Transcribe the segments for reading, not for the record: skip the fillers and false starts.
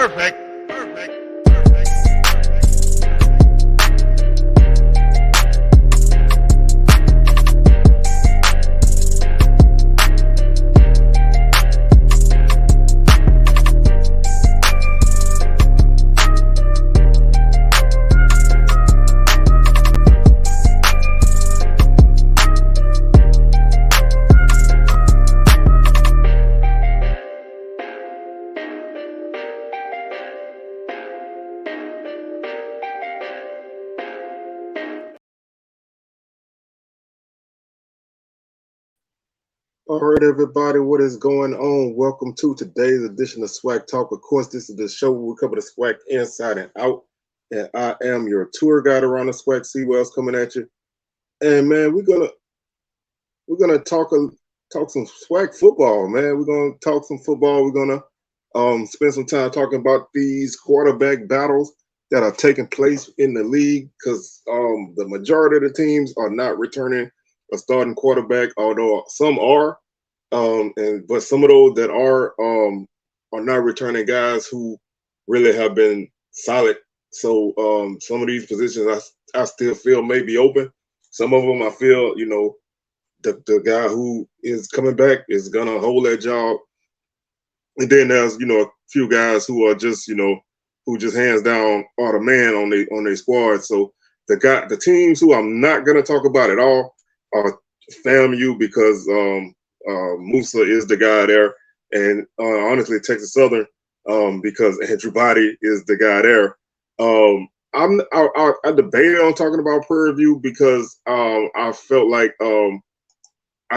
Perfect. All right, everybody, what is going on? Welcome to today's edition of SWAC Talk. Of course, this is the show where we cover the SWAC inside and out. And I am your tour guide around the SWAC. C. Wells coming at you. And man, we're gonna talk some SWAC football, man. We're gonna talk some football. We're gonna spend some time talking about these quarterback battles that are taking place in the league, because the majority of the teams are not returning a starting quarterback, although some are. But some of those that are not returning guys who really have been solid. So some of these positions I still feel may be open. Some of them I feel, the guy who is coming back is gonna hold that job. And then there's, a few guys who are just, who just hands down are the man on their squad. So the teams who I'm not gonna talk about at all are FAMU, because Musa is the guy there, and honestly Texas Southern, because Andrew Body is the guy there. I debated on talking about Prairie View because I felt like I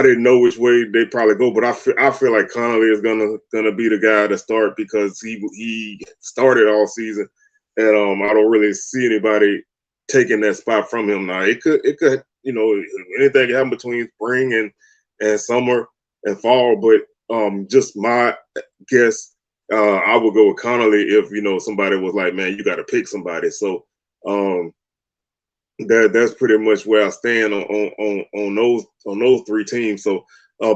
didn't know which way they probably go, but I feel like Connolly is gonna be the guy to start, because he started all season, and I don't really see anybody taking that spot from him now. It could anything can happen between spring and summer and fall, but just my guess, I would go with Connolly if somebody was like, man, you got to pick somebody. So that's pretty much where I stand on those three teams. So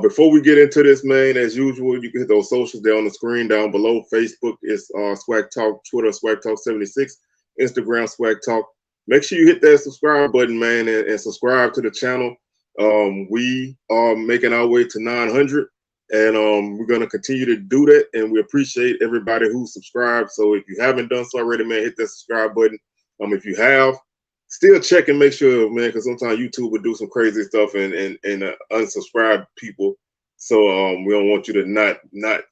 before we get into this, man, as usual, you can hit those socials there on the screen down below. Facebook is SWAC Talk, Twitter SWAC Talk 76, Instagram SWAC Talk. Make sure you hit that subscribe button, man, and subscribe to the channel. We are making our way to 900, and we're going to continue to do that, and we appreciate everybody who subscribed. So if you haven't done so already, man, hit that subscribe button. If you have, still check and make sure, man, because sometimes YouTube will do some crazy stuff and unsubscribe people. So we don't want you to not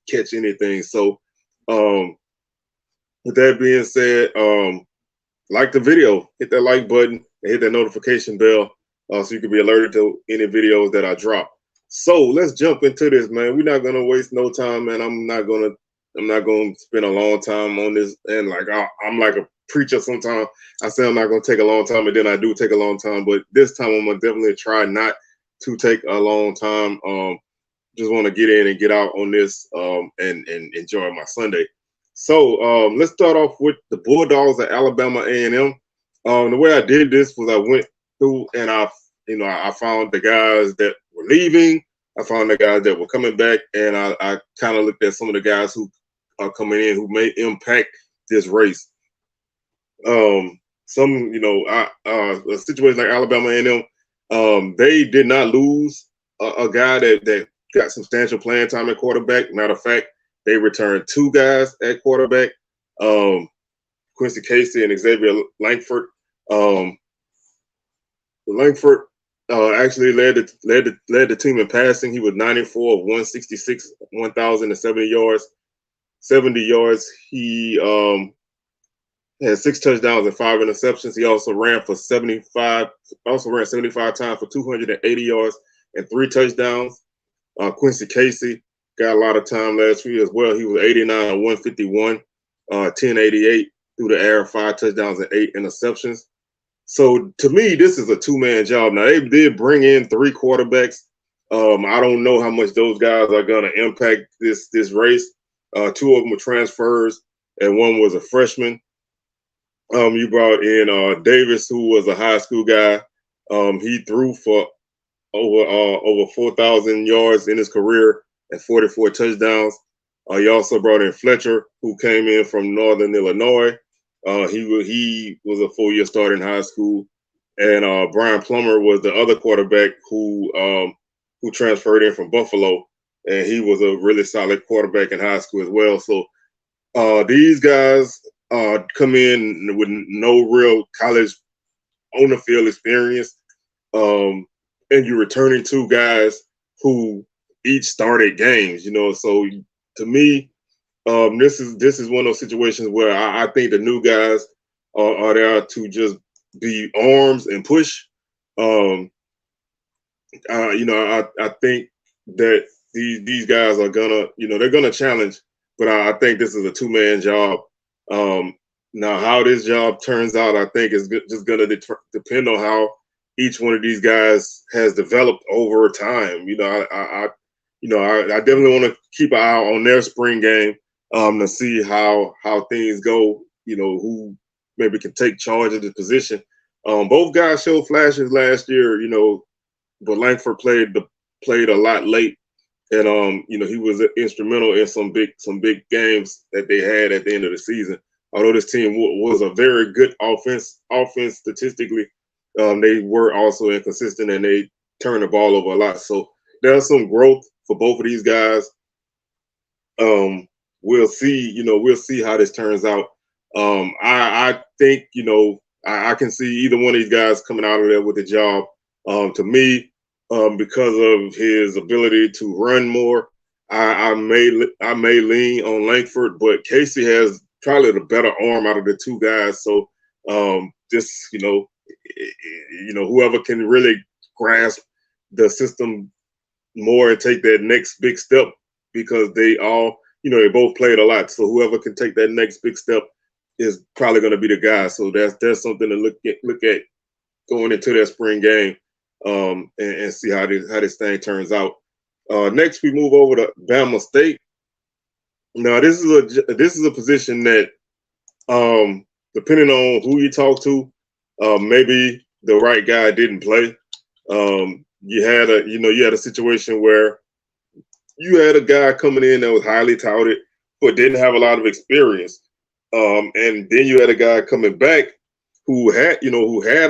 catch anything. So with that being said, like the video, hit that like button, and hit that notification bell so you can be alerted to any videos that I drop. So let's jump into this, man. We're not gonna waste no time, man. I'm not gonna spend a long time on this. And like I'm like a preacher sometimes. I say I'm not gonna take a long time, and then I do take a long time. But this time I'm gonna definitely try not to take a long time. Just want to get in and get out on this and enjoy my Sunday. So let's start off with the Bulldogs at Alabama A&M. The way I did this was I went through and I found the guys that were leaving. I found the guys that were coming back, and I kind of looked at some of the guys who are coming in who may impact this race. A situation like Alabama A&M, they did not lose a guy that got substantial playing time at quarterback. Matter of fact, they returned two guys at quarterback, Quincy Casey and Xavier Langford. Langford actually led the team in passing. He was 94 of 166, 1,070 yards. 70 yards. He had 6 touchdowns and 5 interceptions. He also ran 75 times for 280 yards and 3 touchdowns. Quincy Casey got a lot of time last year as well. He was 89 of 151, 1088 through the air, 5 touchdowns and 8 interceptions. So to me, this is a two-man job. Now they did bring in 3 quarterbacks. I don't know how much those guys are going to impact this race. 2 of them were transfers, and 1 was a freshman. You brought in Davis, who was a high school guy. He threw for over 4,000 yards in his career and 44 touchdowns. He also brought in Fletcher, who came in from Northern Illinois. He was a 4-year starter in high school, and Brian Plummer was the other quarterback who transferred in from Buffalo, and he was a really solid quarterback in high school as well. So these guys come in with no real college on the field experience, and you're returning two guys who each started games. So to me, this is one of those situations where I think the new guys are there to just be arms and push. I think that these guys are gonna, they're gonna challenge, but I think this is a 2-man job. Now, how this job turns out, I think is just gonna depend on how each one of these guys has developed over time. I definitely want to keep an eye on their spring game to see how things go. Who maybe can take charge of the position. Both guys showed flashes last year. But Langford played a lot late, and he was instrumental in some big games that they had at the end of the season. Although this team was a very good offense statistically, they were also inconsistent and they turned the ball over a lot. So there's some growth for both of these guys. We'll see. We'll see how this turns out. I think I can see either one of these guys coming out of there with a job. To me, because of his ability to run more, I may lean on Langford, but Casey has probably the better arm out of the two guys. So whoever can really grasp the system more and take that next big step, because they all, they both played a lot. So whoever can take that next big step is probably going to be the guy. So that's something to look at going into that spring game, and see how this thing turns out. Next, we move over to Bama State. Now, this is a position that, depending on who you talk to, maybe the right guy didn't play. You had a situation where you had a guy coming in that was highly touted but didn't have a lot of experience, and then you had a guy coming back who had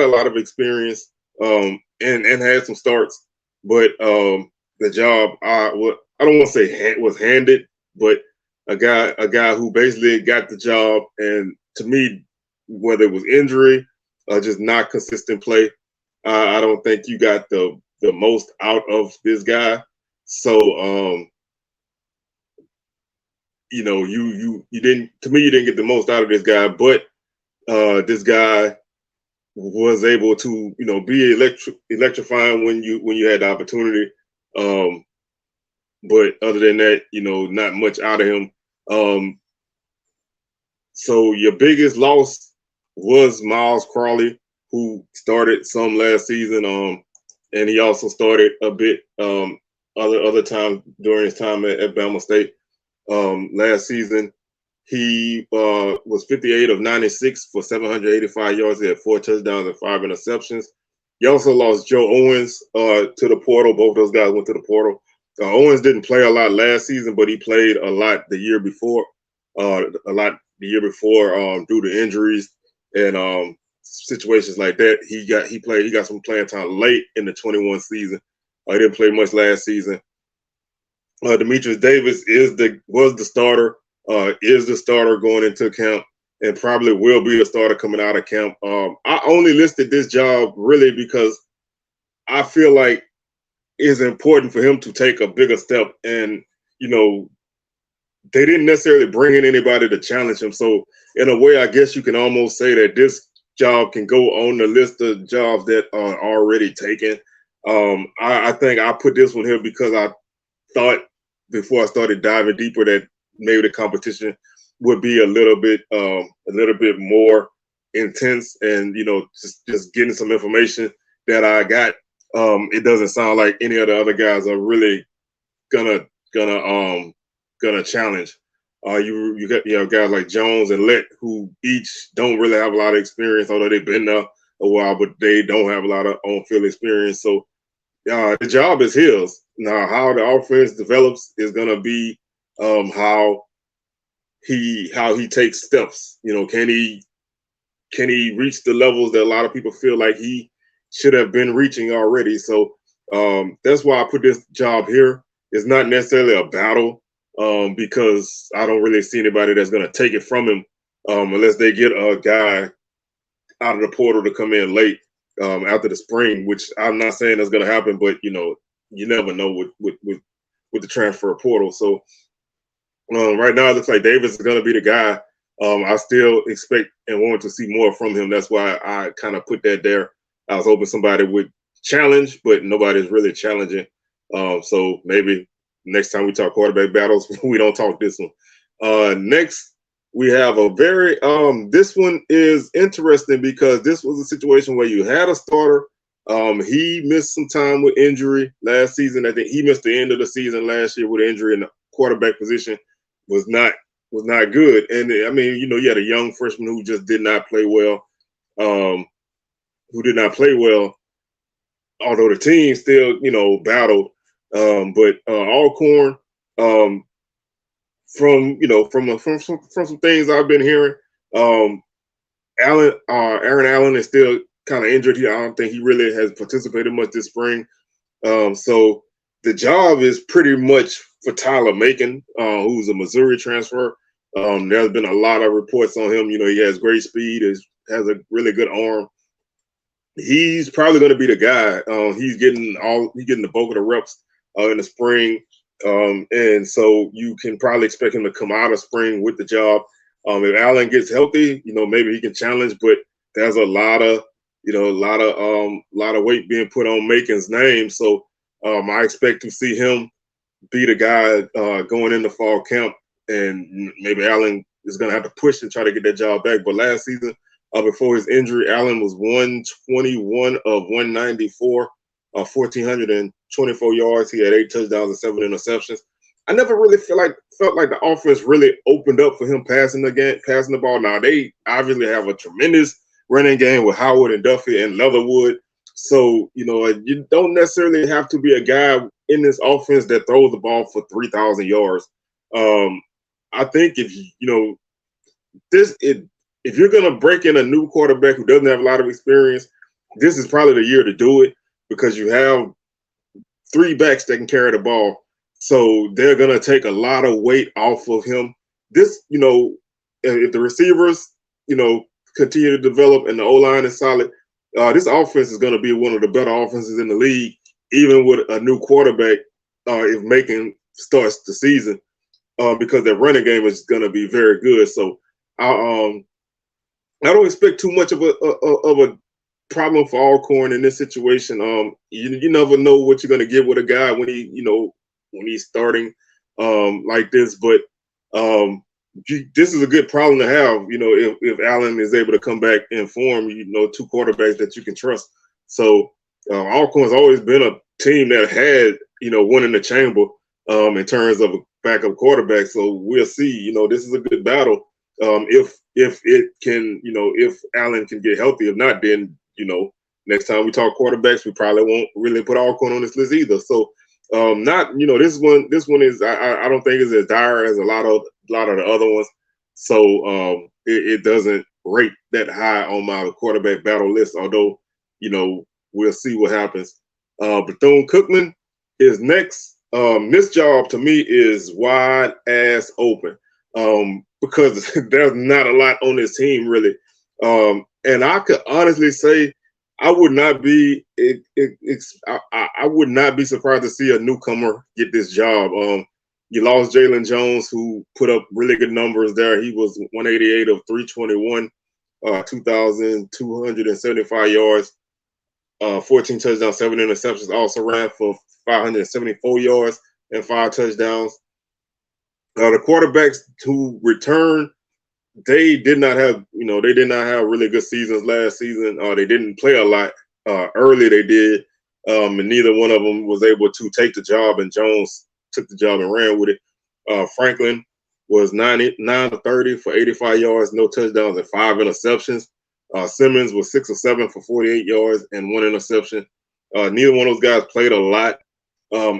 a lot of experience, and had some starts, but the job, I don't want to say was handed, but a guy who basically got the job. And to me, whether it was injury or just not consistent play, I don't think you got the most out of this guy. So you didn't, to me, you didn't get the most out of this guy, but this guy was able to be electrifying when you had the opportunity. But other than that, not much out of him. So your biggest loss was Miles Crawley, who started some last season, and he also started a bit other time during his time at Bama State. Last season, he was 58 of 96 for 785 yards. He had 4 touchdowns and 5 interceptions. You also lost Joe Owens to the portal. Both those guys went to the portal. Owens didn't play a lot last season, but he played a lot the year before. Due to injuries and situations like that. He got some playing time late in the 21 season. He didn't play much last season. Demetrius Davis was the starter. Is the starter going into camp, and probably will be the starter coming out of camp. I only listed this job really because I feel like it's important for him to take a bigger step, and they didn't necessarily bring in anybody to challenge him. So in a way, I guess you can almost say that this job can go on the list of jobs that are already taken. I think I put this one here because I thought before I started diving deeper that maybe the competition would be a little bit more intense, and just getting some information that I got. It doesn't sound like any of the other guys are really gonna challenge. You got guys like Jones and Lett, who each don't really have a lot of experience, although they've been there a while, but they don't have a lot of on-field experience. So the job is his. Now, how the offense develops is going to be how he takes steps. Can he reach the levels that a lot of people feel like he should have been reaching already? So that's why I put this job here. It's not necessarily a battle because I don't really see anybody that's going to take it from him unless they get a guy out of the portal to come in late after the spring, which I'm not saying that's going to happen, but you never know with the transfer portal. So right now, it looks like Davis is going to be the guy. I still expect and want to see more from him. That's why I kind of put that there. I was hoping somebody would challenge, but nobody's really challenging. So maybe next time we talk quarterback battles, we don't talk this one. Next, we have a very this one is interesting because this was a situation where you had a starter. He missed some time with injury last season. I think he missed the end of the season last year with injury in the quarterback position. Was not good. And I mean, you had a young freshman who just did not play well. Although the team still, battled. But Alcorn, from some things I've been hearing, Aaron Allen is still kind of injured. I don't think he really has participated much this spring. So the job is pretty much for Tyler Macon, who's a Missouri transfer. There's been a lot of reports on him. He has great speed, has a really good arm. He's probably going to be the guy. He's getting the bulk of the reps in the spring, and so you can probably expect him to come out of spring with the job. If Allen gets healthy, maybe he can challenge, but there's a lot of weight being put on Macon's name. So I expect to see him be the guy going into fall camp, and maybe Allen is going to have to push and try to get that job back. But last season, before his injury, Allen was 121 of 194, 1,424 yards. He had 8 touchdowns and 7 interceptions. I never really felt like the offense really opened up for him passing the ball. Now they obviously have a tremendous running game with Howard and Duffy and Leatherwood. So, you don't necessarily have to be a guy in this offense that throws the ball for 3,000 yards. I think if you're going to break in a new quarterback who doesn't have a lot of experience, this is probably the year to do it because you have 3 backs that can carry the ball. So they're going to take a lot of weight off of him. This, if the receivers, continue to develop and the O-line is solid, this offense is going to be one of the better offenses in the league, even with a new quarterback, if Macon starts the season, because their running game is going to be very good. So I don't expect too much of a problem for Alcorn in this situation. You never know what you're going to get with a guy when he's starting like this, but this is a good problem to have, if Allen is able to come back in form, 2 quarterbacks that you can trust. So Alcorn's always been a team that had, one in the chamber in terms of a backup quarterback. So we'll see, this is a good battle. If it can, if Allen can get healthy. If not, then, next time we talk quarterbacks, we probably won't really put Alcorn on this list either. So this one is, I don't think is as dire as a lot of the other ones. So it doesn't rate that high on my quarterback battle list, although, we'll see what happens. Bethune-Cookman is next. This job to me is wide ass open because there's not a lot on this team really. And I could honestly say I would not be I would not be surprised to see a newcomer get this job. You lost Jalen Jones, who put up really good numbers there. He was 188 of 321, 2,275 yards, 14 touchdowns, 7 interceptions. Also ran for 574 yards and 5 touchdowns. The quarterbacks who returned, they did not have really good seasons last season. They didn't play a lot. Early they did, and neither one of them was able to take the job, and Jones took the job and ran with it. Franklin was 9 of 30 for 85 yards, no touchdowns, and 5 interceptions. Simmons was 6 of 7 for 48 yards and 1 interception. Neither one of those guys played a lot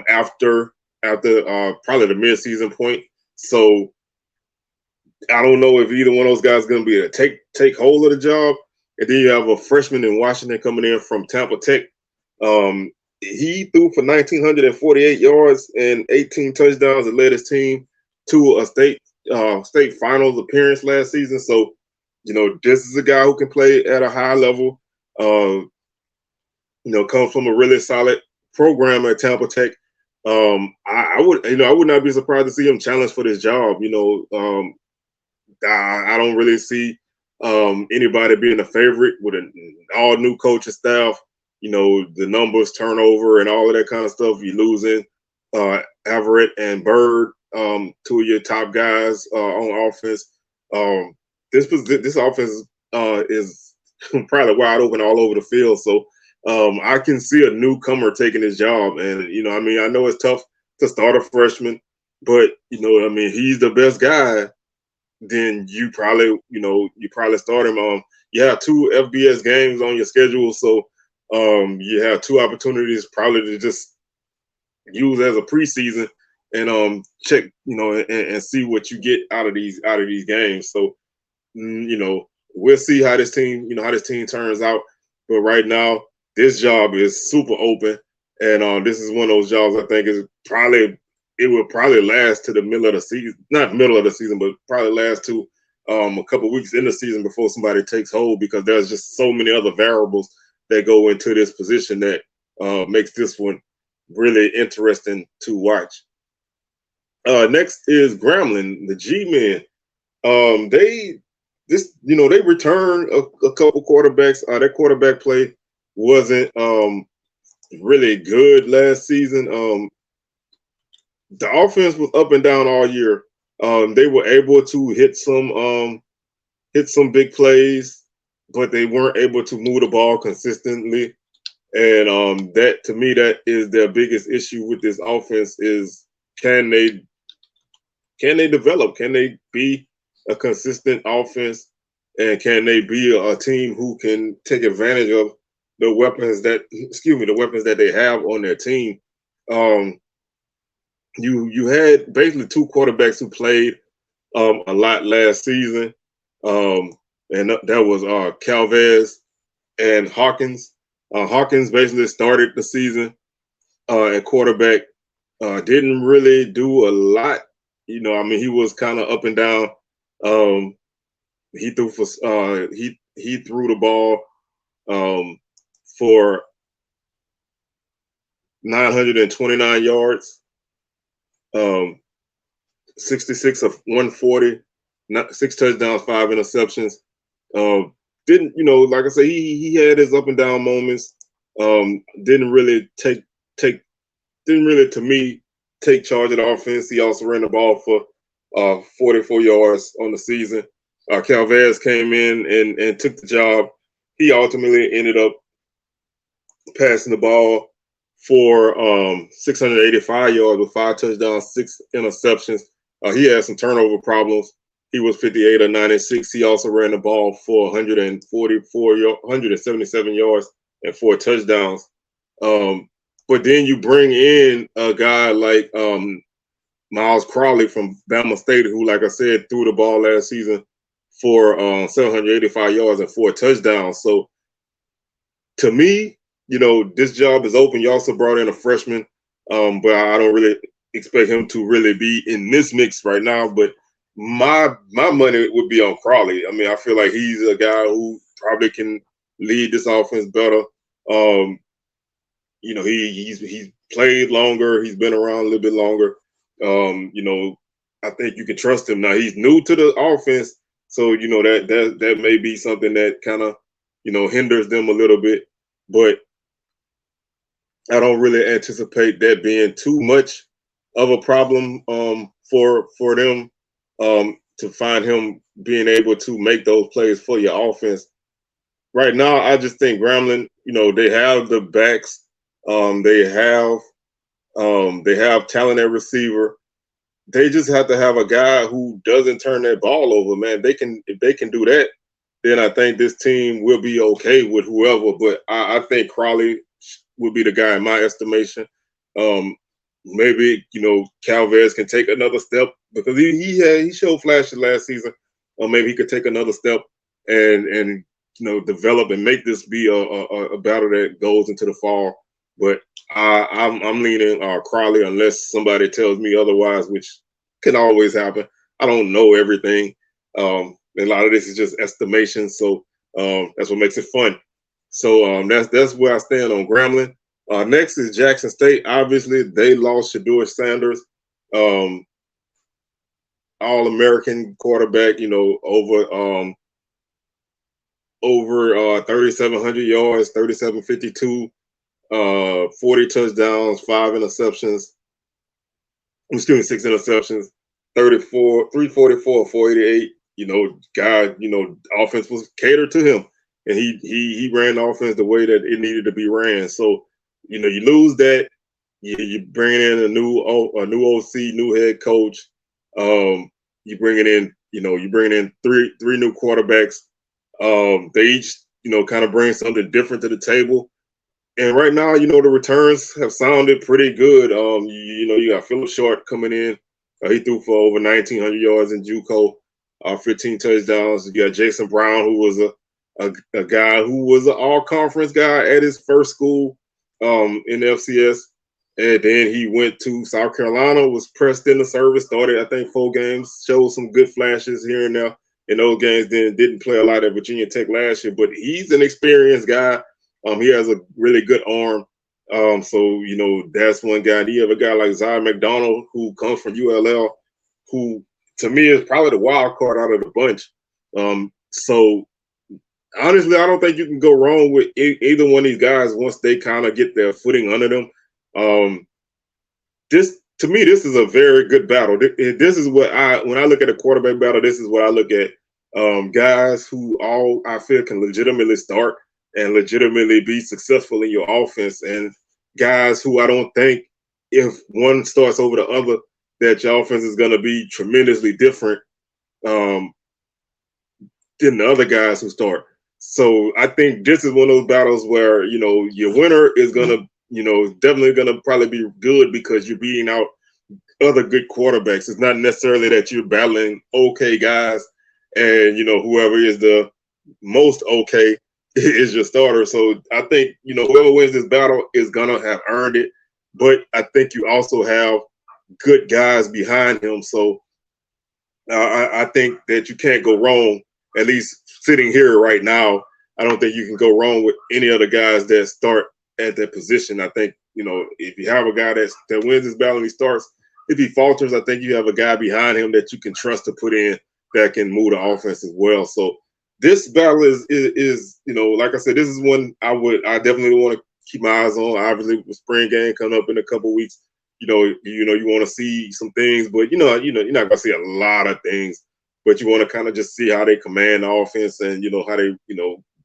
after probably the midseason point. So I don't know if either one of those guys is going to be able to take hold of the job. And then you have a freshman in Washington coming in from Tampa Tech. He threw for 1,948 yards and 18 touchdowns and led his team to a state finals appearance last season. So, this is a guy who can play at a high level. Comes from a really solid program at Tampa Tech. I would not be surprised to see him challenge for this job. I don't really see anybody being a favorite with an all new coaching staff. The numbers, turnover, and all of that kind of stuff. You're losing Everett and Bird, two of your top guys on offense. This offense is probably wide open all over the field. So I can see a newcomer taking his job. And, I know it's tough to start a freshman, but, he's the best guy. Then you probably start him. You have 2 FBS games on your schedule. So you have 2 opportunities probably to just use as a preseason and check, and see what you get out of these games. So, we'll see how this team turns out. But right now, this job is super open, and this is one of those jobs I think it will probably last to the middle of the season, not middle of the season, but probably last to a couple weeks in the season before somebody takes hold, because there's just so many other variables that go into this position that makes this one really interesting to watch. Next is Grambling, the G-Men. They return a couple quarterbacks. Their quarterback play wasn't really good last season. The offense was up and down all year. They were able to hit some big plays, but they weren't able to move the ball consistently. And that, to me, that is their biggest issue with this offense is can they develop? Can they be a consistent offense? And can they be a team who can take advantage of the weapons that they have on their team? You had basically 2 quarterbacks who played a lot last season, and that was Calvez and Hawkins. Hawkins basically started the season at quarterback. Didn't really do a lot. He was kind of up and down. He threw the ball for 929 yards, 66 of 140, 6 touchdowns, 5 interceptions. Didn't, like I said, he had his up and down moments. Didn't really to me take charge of the offense. He also ran the ball for 44 yards on the season. Calvez came in and took the job. He ultimately ended up passing the ball for 685 yards with 5 touchdowns, 6 interceptions. He had some turnover problems. He was 58 of 96. He also ran the ball for 177 yards and 4 touchdowns. But then you bring in a guy like Miles Crowley from Bama State, who, like I said, threw the ball last season for 785 yards and 4 touchdowns. So to me, this job is open. You also brought in a freshman, but I don't really expect him to really be in this mix right now. But my money would be on Crawley. I feel like he's a guy who probably can lead this offense better. He's played longer. He's been around a little bit longer. I think you can trust him. Now, he's new to the offense, so that may be something that kind of hinders them a little bit. But I don't really anticipate that being too much of a problem for them to find him being able to make those plays for your offense. Right now, I just think Grambling, they have the backs, they have talent at receiver. They just have to have a guy who doesn't turn that ball over, man. If they can do that, then I think this team will be okay with whoever. But I think Crawley would be the guy in my estimation. maybe, Calvez can take another step because he showed flashes last season. Or maybe he could take another step and develop and make this be a battle that goes into the fall. But I'm leaning Crowley unless somebody tells me otherwise, which can always happen. I don't know everything. A lot of this is just estimation, so that's what makes it fun. So that's where I stand on Grambling. Next is Jackson State. Obviously, they lost Shedeur Sanders, All-American quarterback. Over 3,700 yards, 3,752, 40 touchdowns, 5 interceptions. Excuse me, 6 interceptions, 344, 488. Offense was catered to him, and he ran the offense the way that it needed to be ran. So, you lose that, you bring in a new OC, new head coach. You bring in three new quarterbacks. They each, kind of bring something different to the table. And right now, the returns have sounded pretty good. You got Philip Short coming in. He threw for over 1,900 yards in JUCO, 15 touchdowns. You got Jason Brown, who was a guy who was an all-conference guy at his first school in the FCS. And then he went to South Carolina, was pressed in the service, started, I think, 4 games, showed some good flashes here and there. In those games, then didn't play a lot at Virginia Tech last year, but he's an experienced guy. He has a really good arm. So, that's one guy. And you have a guy like Zion McDonald, who comes from ULL, who to me is probably the wild card out of the bunch. So honestly, I don't think you can go wrong with either one of these guys once they kind of get their footing under them. To me, this is a very good battle. This is what when I look at a quarterback battle, this is what I look at. Guys who all I feel can legitimately start and legitimately be successful in your offense, and guys who I don't think, if one starts over the other, that your offense is going to be tremendously different than the other guys who start. So I think this is one of those battles where, your winner is going to, definitely going to probably be good because you're beating out other good quarterbacks. It's not necessarily that you're battling okay guys and, whoever is the most okay is your starter. So I think, whoever wins this battle is going to have earned it. But I think you also have good guys behind him. So I think that you can't go wrong, at least sitting here right now. I don't think you can go wrong with any other guys that start at that position. I think, if you have a guy that wins this battle and he starts, if he falters, I think you have a guy behind him that you can trust to put in that can move the offense as well. So this battle is like I said, this is one I definitely want to keep my eyes on. Obviously, with the spring game coming up in a couple of weeks, you want to see some things, but you're not gonna see a lot of things. But you want to kind of just see how they command the offense and how they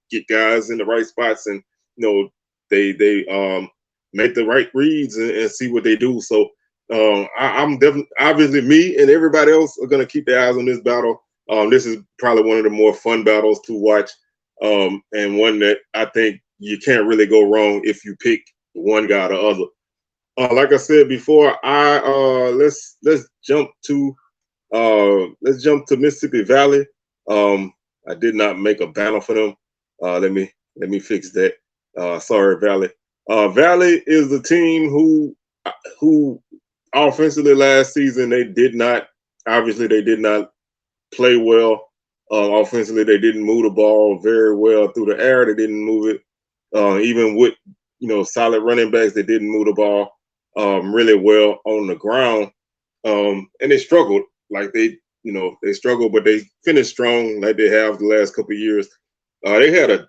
get guys in the right spots and they make the right reads and see what they do. So I'm definitely, obviously, me and everybody else are gonna keep their eyes on this battle. This is probably one of the more fun battles to watch, and one that I think you can't really go wrong if you pick one guy or the other. Like I said before, let's jump to Mississippi Valley. I did not make a banner for them. Let me fix that. Sorry, Valley. Valley is the team who offensively last season they did not play well. Offensively, they didn't move the ball very well through the air. They didn't move it. Even with solid running backs, they didn't move the ball really well on the ground. And they struggled. Like they struggled, but they finished strong like they have the last couple of years. They had a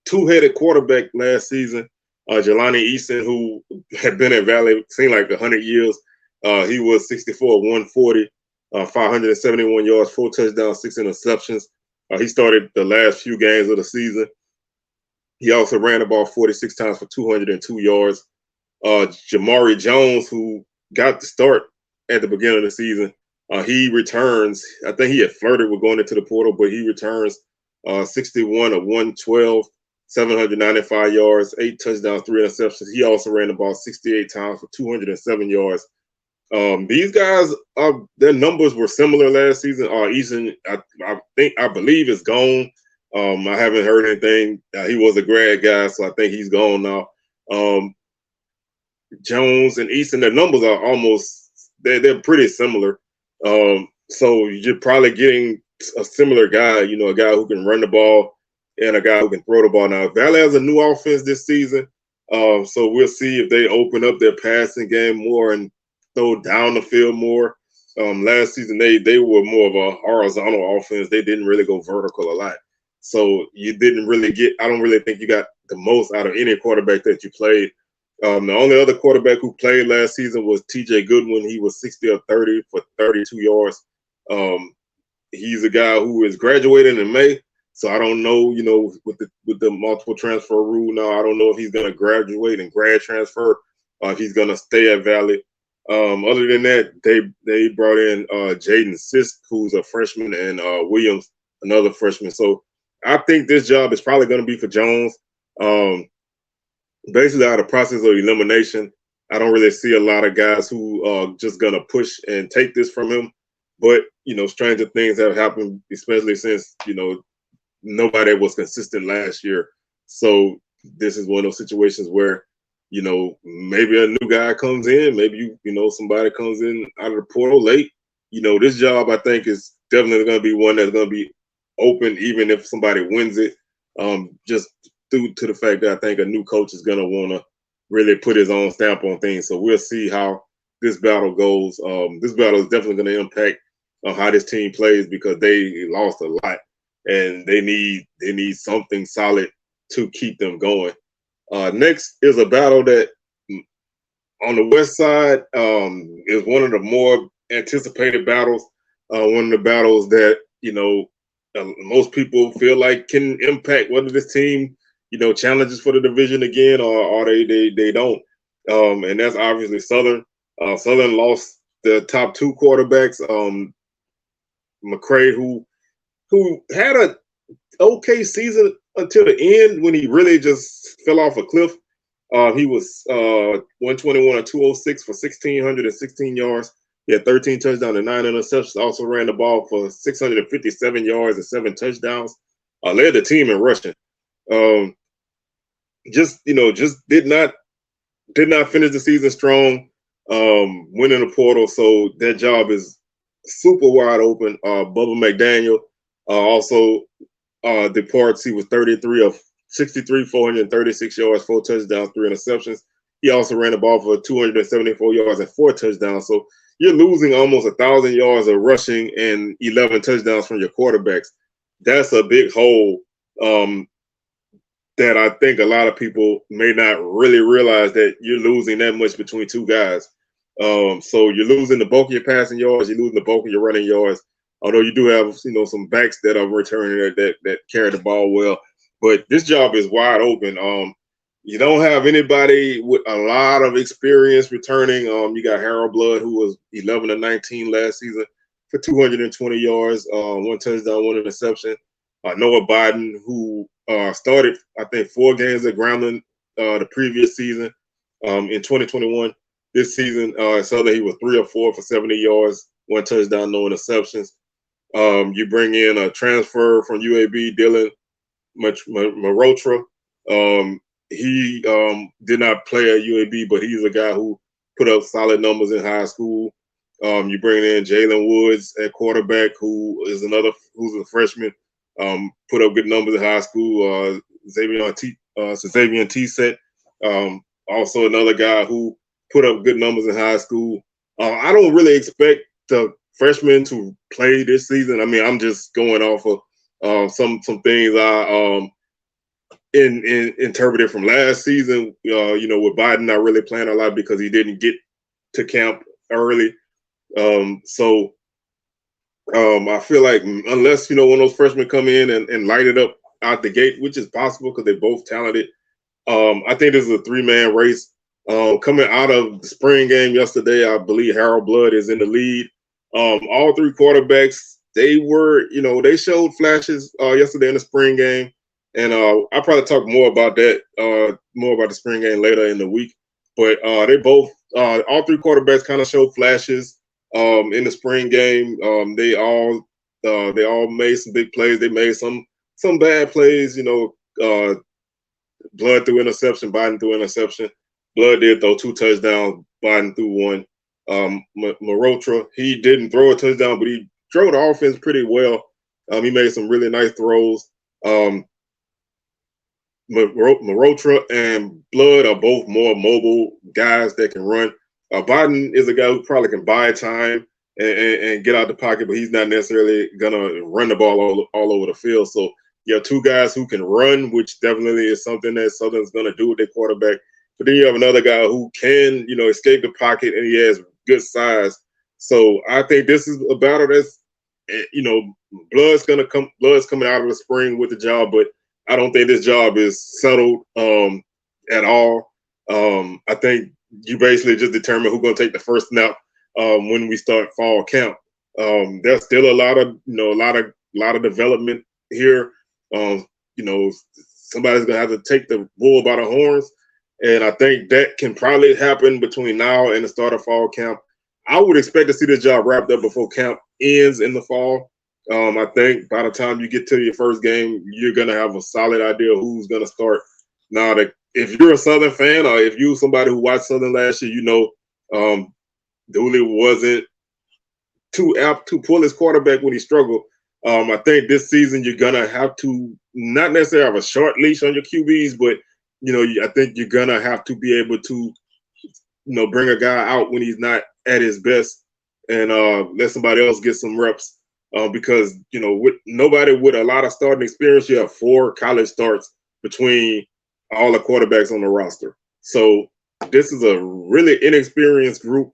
two-headed quarterback last season, Jelani Easton, who had been at Valley, seemed like 100 years. He was 64, 140. 571 yards, 4 touchdowns, 6 interceptions. He started the last few games of the season. He also ran the ball 46 times for 202 yards. Jamari Jones, who got the start at the beginning of the season, he returns. I think he had flirted with going into the portal, but he returns 61 of 112, 795 yards, 8 touchdowns, 3 interceptions. He also ran the ball 68 times for 207 yards. These guys, their numbers were similar last season. Eason, I believe, is gone. I haven't heard anything. He was a grad guy, so I think he's gone now. Jones and Easton, their numbers are almost they're pretty similar. So you're probably getting a similar guy, a guy who can run the ball and a guy who can throw the ball. Now, Valley has a new offense this season, so we'll see if they open up their passing game more and throw down the field more. Last season, they were more of a horizontal offense. They didn't really go vertical a lot. So you didn't really I don't really think you got the most out of any quarterback that you played. The only other quarterback who played last season was T.J. Goodwin. He was 60 of 30 for 32 yards. He's a guy who is graduating in May. So I don't know, with the multiple transfer rule now, I don't know if he's going to graduate and grad transfer or if he's going to stay at Valley. Other than that, they brought in Jaden Sisk, who's a freshman, and Williams, another freshman. So I think this job is probably going to be for Jones. Basically, out of the process of elimination, I don't really see a lot of guys who are just going to push and take this from him. But, stranger things have happened, especially since, nobody was consistent last year. So this is one of those situations where, maybe a new guy comes in, maybe, somebody comes in out of the portal late. This job, I think, is definitely going to be one that's going to be open, even if somebody wins it, just due to the fact that I think a new coach is going to want to really put his own stamp on things. So we'll see how this battle goes. This battle is definitely going to impact how this team plays because they lost a lot and they need something solid to keep them going. Next is a battle that on the west side is one of the more anticipated battles. One of the battles that, most people feel like can impact whether this team, challenges for the division again or they don't. And that's obviously Southern. Southern lost the top two quarterbacks. McCray, who had a okay season until the end when he really just fell off a cliff. He was 121 and 206 for 1,616 yards. He had 13 touchdowns and 9 interceptions. Also ran the ball for 657 yards and 7 touchdowns. Led the team in rushing. Just did not finish the season strong. Went in the portal, so that job is super wide open. Bubba McDaniel also departs. He was 33 of 63, 436 yards, 4 touchdowns, 3 interceptions. He also ran the ball for 274 yards and 4 touchdowns. So you're losing almost 1,000 yards of rushing and 11 touchdowns from your quarterbacks. That's a big hole that I think a lot of people may not really realize that you're losing that much between two guys. So you're losing the bulk of your passing yards, you're losing the bulk of your running yards. Although you do have, some backs that are returning that carry the ball well. But this job is wide open. You don't have anybody with a lot of experience returning. You got Harold Blood, who was 11 of 19 last season for 220 yards, 1 touchdown, 1 interception. Noah Biden, who started, I think, 4 games at Grambling the previous season in 2021. This season, Southern, he was 3 or 4 for 70 yards, 1 touchdown, no interceptions. You bring in a transfer from UAB, Dylan Marotra. He did not play at UAB, but he's a guy who put up solid numbers in high school. You bring in Jalen Woods at quarterback, who's a freshman, put up good numbers in high school. Xavier T-Set, also another guy who put up good numbers in high school. I don't really expect the freshmen to play this season. I mean, I'm just going off of some things I interpreted from last season. With Biden not really playing a lot because he didn't get to camp early. So I feel like unless one of those freshmen come in and light it up out the gate, which is possible because they're both talented. I think this is a 3-man race. Coming out of the spring game yesterday, I believe Harold Blood is in the lead. All 3 quarterbacks, they were, they showed flashes yesterday in the spring game. And I'll probably talk more about that, more about the spring game later in the week. But they both, all three quarterbacks kind of showed flashes in the spring game. They all made some big plays. They made some bad plays. Blood threw interception, Biden threw interception. Blood did throw 2 touchdowns. Biden threw 1. Marotra, he didn't throw a touchdown, but he drove the offense pretty well. He made some really nice throws. Marotra and Blood are both more mobile guys that can run. Biden is a guy who probably can buy time and get out the pocket, but he's not necessarily going to run the ball all over the field. So you have 2 guys who can run, which definitely is something that Southern's going to do with their quarterback. But then you have another guy who can, escape the pocket, and he has good size. So I think this is a battle that's, Blood's coming out of the spring with the job, but I don't think this job is settled at all. I think you basically just determine who's going to take the first snap when we start fall camp. There's still a lot of development here. Somebody's going to have to take the bull by the horns, and I think that can probably happen between now and the start of fall camp. I would expect to see this job wrapped up before camp ends in the fall. I think by the time you get to your first game, you're going to have a solid idea of who's going to start. Now, if you're a Southern fan or if you're somebody who watched Southern last year, Dooley wasn't too apt to pull his quarterback when he struggled. I think this season you're going to have to not necessarily have a short leash on your QBs, but, I think you're going to have to be able to, bring a guy out when he's not at his best and let somebody else get some reps. Because with nobody with a lot of starting experience, you have 4 college starts between all the quarterbacks on the roster. So this is a really inexperienced group.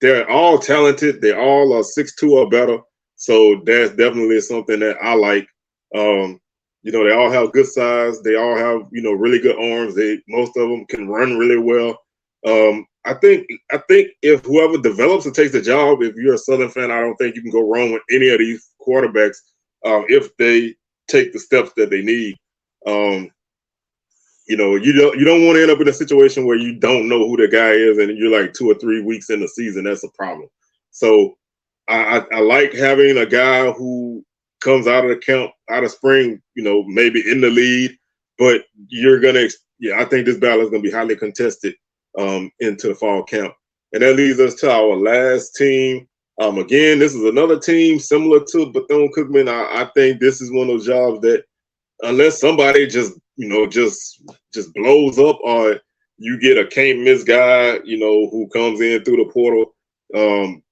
They're all talented. They all are 6'2" or better. So that's definitely something that I like. They all have good size. They all have really good arms. Most of them can run really well. I think if whoever develops and takes the job, if you're a Southern fan, I don't think you can go wrong with any of these quarterbacks if they take the steps that they need. You don't want to end up in a situation where you don't know who the guy is and you're like 2 or 3 weeks in the season. That's a problem. So I like having a guy who comes out of the camp, out of spring, maybe in the lead, but I think this battle is going to be highly contested into the fall camp. And that leads us to our last team. Again, this is another team similar to Bethune-Cookman. I think this is one of those jobs that unless somebody just blows up or you get a can't miss guy, who comes in through the portal,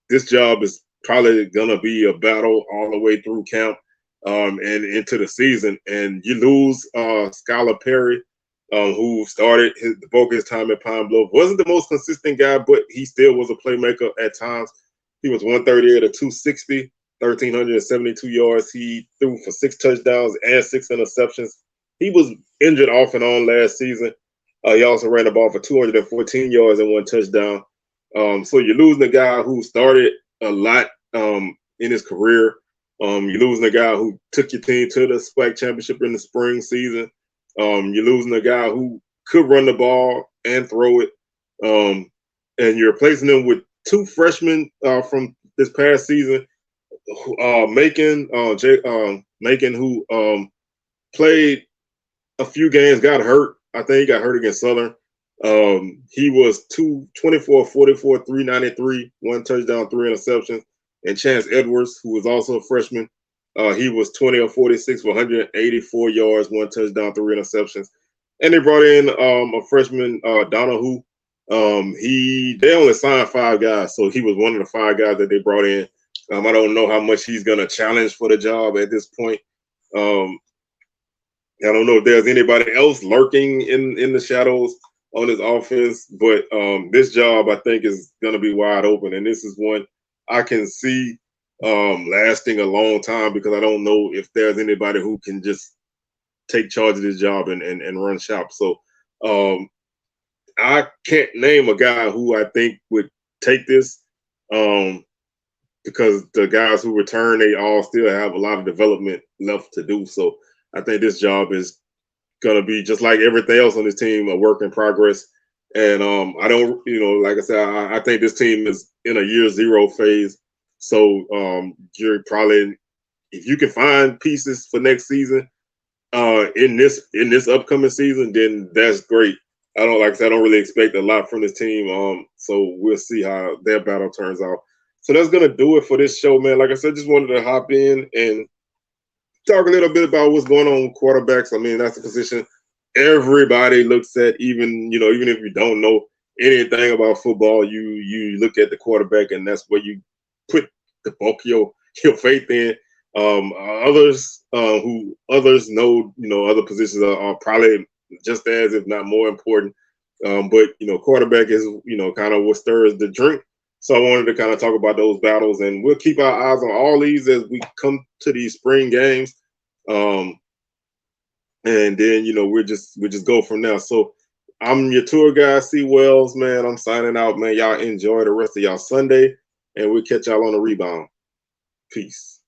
this job is probably going to be a battle all the way through camp and into the season. And you lose Skylar Perry, who started the bulk of his time at Pine Bluff. Wasn't the most consistent guy, but he still was a playmaker at times. He was 138 to 260, 1,372 yards. He threw for 6 touchdowns and 6 interceptions. He was injured off and on last season. He also ran the ball for 214 yards and 1 touchdown. So you're losing a guy who started a lot in his career. You're losing a guy who took your team to the SWAC championship in the spring season. You're losing a guy who could run the ball and throw it. And you're replacing him with 2 freshmen from this past season. Macon, who played a few games, got hurt. I think he got hurt against Southern. He was 24, 44, 393, 1 touchdown, 3 interceptions. And Chance Edwards, who was also a freshman, he was 20 or 46 for 184 yards, 1 touchdown, 3 interceptions. And they brought in a freshman, Donahue. They only signed 5 guys, so he was one of the 5 guys that they brought in. I don't know how much he's going to challenge for the job at this point. I don't know if there's anybody else lurking in the shadows on his offense, but this job I think is going to be wide open, and this is one I can see lasting a long time because I don't know if there's anybody who can just take charge of this job and run shop. So I can't name a guy who I think would take this because the guys who return, they all still have a lot of development left to do. So I think this job is gonna be just like everything else on this team, a work in progress. And I don't, like I said, I think this team is in a year zero phase. So you're probably, if you can find pieces for next season, in this upcoming season, then that's great. Like I said, I don't really expect a lot from this team. So we'll see how their battle turns out. So that's gonna do it for this show, man. Like I said, just wanted to hop in and talk a little bit about what's going on with quarterbacks. I mean, that's a position everybody looks at, even if you don't know anything about football, you look at the quarterback, and that's where you put the bulk of your faith in. Others know, other positions are probably just as, if not more important. But quarterback is kind of what stirs the drink. So I wanted to kind of talk about those battles, and we'll keep our eyes on all these as we come to these spring games. And then we just go from there. So I'm your tour guide, C Wells, man. I'm signing out, man. Y'all enjoy the rest of y'all Sunday, and we'll catch y'all on the rebound. Peace.